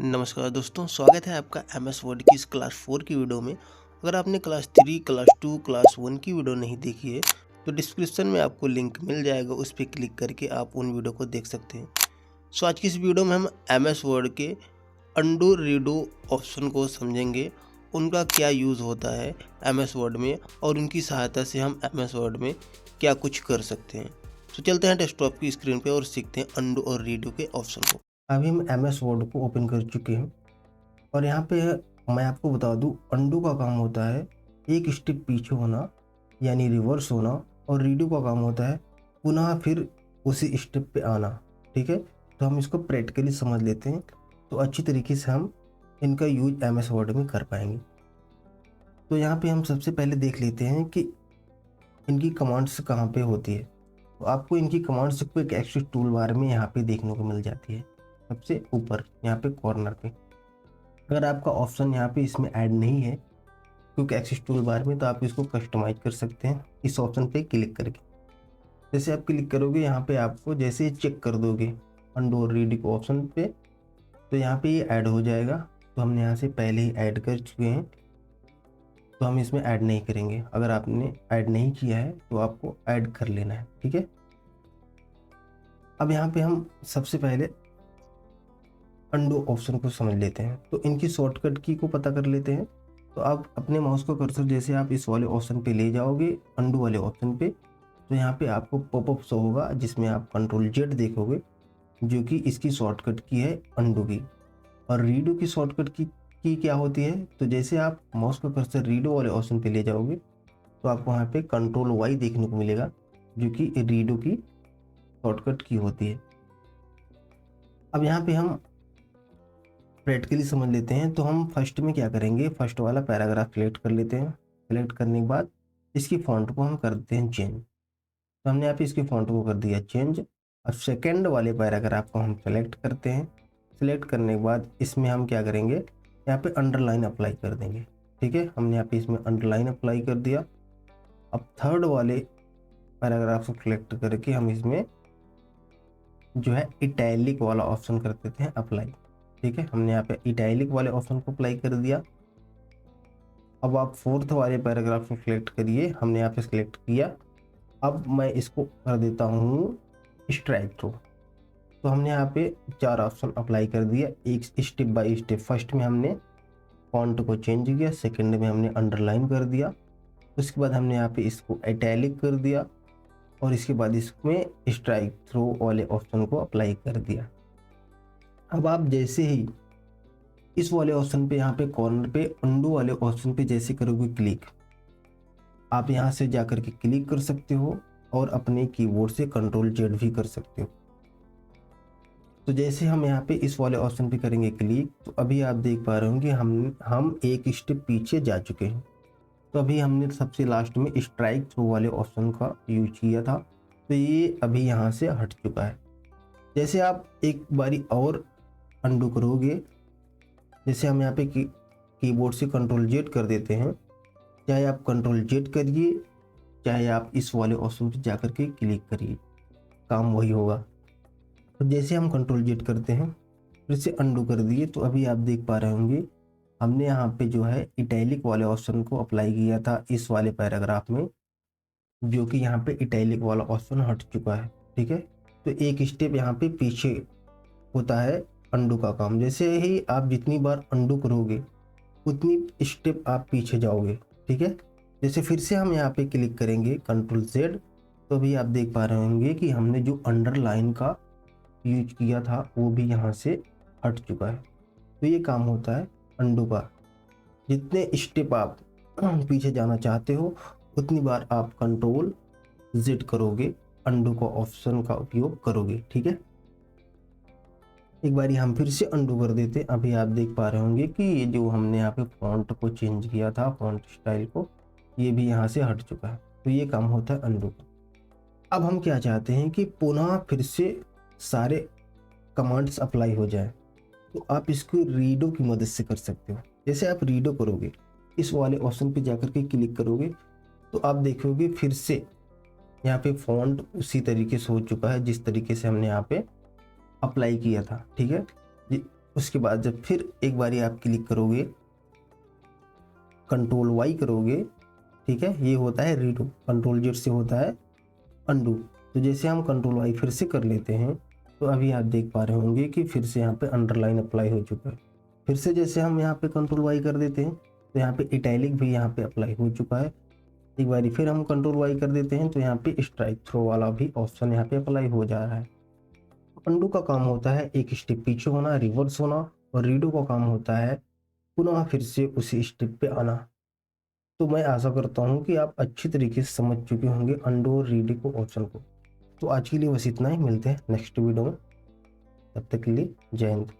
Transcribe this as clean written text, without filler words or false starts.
नमस्कार दोस्तों, स्वागत है आपका एमएस वर्ड की इस क्लास 4 की वीडियो में। अगर आपने क्लास 3, क्लास 2, क्लास 1 की वीडियो नहीं देखी है तो डिस्क्रिप्शन में आपको लिंक मिल जाएगा, उस पर क्लिक करके आप उन वीडियो को देख सकते हैं। आज की इस वीडियो में हम एमएस वर्ड के अंडू रीडू ऑप्शन को समझेंगे, उनका क्या यूज़ होता है एमएस वर्ड में और उनकी सहायता से हम एमएस वर्ड में क्या कुछ कर सकते हैं। चलते हैं डेस्कटॉप की स्क्रीन पे और सीखते हैं अंडू और रीडू के ऑप्शन को। अभी हम एमएस वर्ड को ओपन कर चुके हैं और यहाँ पे मैं आपको बता दूँ, अंडू का काम होता है एक स्टेप पीछे होना यानी रिवर्स होना, और रीडू का काम होता है पुनः फिर उसी स्टेप पे आना। ठीक है, तो हम इसको प्रैक्टिकली समझ लेते हैं तो अच्छी तरीके से हम इनका यूज एमएस वर्ड में कर पाएंगे। तो यहाँ पे हम सबसे पहले देख लेते हैं कि इनकी कमांड्स कहाँ पे होती है। तो आपको इनकी कमांड्स को एक एक्सेस टूल बार में यहाँ पे देखने को मिल जाती है, सबसे ऊपर यहाँ पे कॉर्नर पे। अगर आपका ऑप्शन यहाँ पे इसमें ऐड नहीं है क्योंकि एक्सेस टूल बार में, तो आप इसको कस्टमाइज कर सकते हैं इस ऑप्शन पे क्लिक करके। जैसे आप क्लिक करोगे यहाँ पे आपको जैसे ही चेक कर दोगे अंडू और रीड को ऑप्शन पे, तो यहाँ पे ये ऐड हो जाएगा। तो हमने यहाँ से पहले ही ऐड कर चुके हैं तो हम इसमें ऐड नहीं करेंगे। अगर आपने ऐड नहीं किया है तो आपको ऐड कर लेना है। ठीक है, अब यहाँ पे हम सबसे पहले अंडू ऑप्शन को समझ लेते हैं। तो इनकी शॉर्टकट की को पता कर लेते हैं। तो आप अपने माउस का कर्सर जैसे आप इस वाले ऑप्शन पे ले जाओगे अंडू वाले ऑप्शन पे, तो यहाँ पे आपको पॉपअप शो होगा जिसमें आप कंट्रोल जेड देखोगे, जो कि इसकी शॉर्टकट की है अंडू की। और रीडू की शॉर्टकट की क्या होती है, तो जैसे आप माउस का कर्सर रीडू वाले ऑप्शन पे ले जाओगे तो आपको वहाँ पे कंट्रोल वाई देखने को मिलेगा, जो कि रीडू की शॉर्टकट की होती है। अब यहाँ पे हम प्रैक्टिकली समझ लेते हैं। तो हम फर्स्ट में क्या करेंगे, फर्स्ट वाला पैराग्राफ सिलेक्ट कर लेते हैं। सिलेक्ट करने के बाद इसकी फॉन्ट को हम कर देते हैं चेंज। तो हमने यहाँ पे इसकी फॉन्ट को कर दिया चेंज। अब सेकेंड वाले पैराग्राफ को हम सेलेक्ट करते हैं। सिलेक्ट करने के बाद इसमें हम क्या करेंगे, यहाँ पे अंडरलाइन अप्लाई कर देंगे। ठीक है, हमने यहाँ पे इसमें अंडरलाइन अप्लाई कर दिया। अब थर्ड वाले पैराग्राफ को सिलेक्ट करके हम इसमें जो है इटैलिक वाला ऑप्शन कर देते हैं अप्लाई। ठीक है, हमने यहाँ पे इटैलिक वाले ऑप्शन को अप्लाई कर दिया। अब आप फोर्थ वाले पैराग्राफ को सिलेक्ट करिए, हमने यहाँ पे सिलेक्ट किया। अब मैं इसको कर देता हूँ स्ट्राइक थ्रू। तो हमने यहाँ पे 4 ऑप्शन अप्लाई कर दिया, एक स्टेप बाय स्टेप। फर्स्ट में हमने फॉन्ट को चेंज किया, सेकंड में हमने अंडरलाइन कर दिया, उसके बाद हमने यहाँ पे इसको इटैलिक कर दिया, और इसके बाद इसमें स्ट्राइक थ्रू वाले ऑप्शन को अप्लाई कर दिया। अब आप जैसे ही इस वाले ऑप्शन पे यहाँ पे कॉर्नर पे अंडू वाले ऑप्शन पे जैसे करोगे क्लिक, आप यहाँ से जाकर के क्लिक कर सकते हो और अपने कीबोर्ड से कंट्रोल जेड भी कर सकते हो। तो जैसे हम यहाँ पे इस वाले ऑप्शन पे करेंगे क्लिक, तो अभी आप देख पा रहे होंगे हम एक स्टेप पीछे जा चुके हैं। तो अभी हमने सबसे लास्ट में स्ट्राइक थ्रू वाले ऑप्शन का यूज किया था, तो ये अभी यहाँ से हट चुका है। जैसे आप एक बारी और अंडू करोगे, जैसे हम यहाँ पे कीबोर्ड से कंट्रोल जेड कर देते हैं, चाहे आप कंट्रोल जेड करिए चाहे आप इस वाले ऑप्शन पे जाकर के क्लिक करिए, काम वही होगा। तो जैसे हम कंट्रोल जेड करते हैं फिर से अंडू कर दिए, तो अभी आप देख पा रहे होंगे हमने यहाँ पे जो है इटैलिक वाले ऑप्शन को अप्लाई किया था इस वाले पैराग्राफ में, जो कि यहाँ पे इटैलिक वाला ऑप्शन हट चुका है। ठीक है, तो एक स्टेप यहाँ पे पीछे होता है अंडू का काम। जैसे ही आप जितनी बार अंडू करोगे उतनी स्टेप आप पीछे जाओगे। ठीक है, जैसे फिर से हम यहाँ पे क्लिक करेंगे कंट्रोल जेड, तो अभी आप देख पा रहे होंगे कि हमने जो अंडरलाइन का यूज किया था वो भी यहाँ से हट चुका है। तो ये काम होता है अंडू का। जितने स्टेप आप पीछे जाना चाहते हो उतनी बार आप कंट्रोल जेड करोगे, अंडू का ऑप्शन का उपयोग करोगे। ठीक है, एक बारी हम फिर से अंडू कर देते। अभी आप देख पा रहे होंगे कि ये जो हमने यहाँ पे फॉन्ट को चेंज किया था, फॉन्ट स्टाइल को, ये भी यहाँ से हट चुका है। तो ये काम होता है अंडू का। अब हम क्या चाहते हैं कि पुनः फिर से सारे कमांड्स अप्लाई हो जाए, तो आप इसको रीडो की मदद से कर सकते हो। जैसे आप रीडो करोगे, इस वाले ऑप्शन पे जाकर के क्लिक करोगे, तो आप देखोगे फिर से यहाँ पे फॉन्ट उसी तरीके से हो चुका है जिस तरीके से हमने यहाँ पे अप्लाई किया था। ठीक है, उसके बाद जब फिर एक बारी आप क्लिक करोगे, कंट्रोल वाई करोगे, ठीक है, ये होता है रीडो, कंट्रोल जेड से होता है अंडू। तो जैसे हम कंट्रोल वाई फिर से कर लेते हैं तो अभी आप देख पा रहे होंगे कि फिर से यहाँ पे अंडरलाइन अप्लाई हो चुका है। फिर से जैसे हम यहाँ पे कंट्रोल वाई कर देते हैं तो यहाँ पे इटैलिक भी यहाँ पे अप्लाई हो चुका है। एक बारी फिर हम कंट्रोल वाई कर देते हैं तो यहाँ पे स्ट्राइक थ्रो वाला भी ऑप्शन यहाँ पे अप्लाई हो जा रहा है। अंडू का काम होता है एक स्टेप पीछे होना, रिवर्स होना, और रीडो का काम होता है पुनः फिर से उसी स्टेप पे आना। तो मैं आशा करता हूँ कि आप अच्छी तरीके से समझ चुके होंगे अंडू और रीडो को ऑप्शन को। तो आज के लिए बस इतना ही, मिलते हैं नेक्स्ट वीडियो में, तब तक के लिए जय हिंद।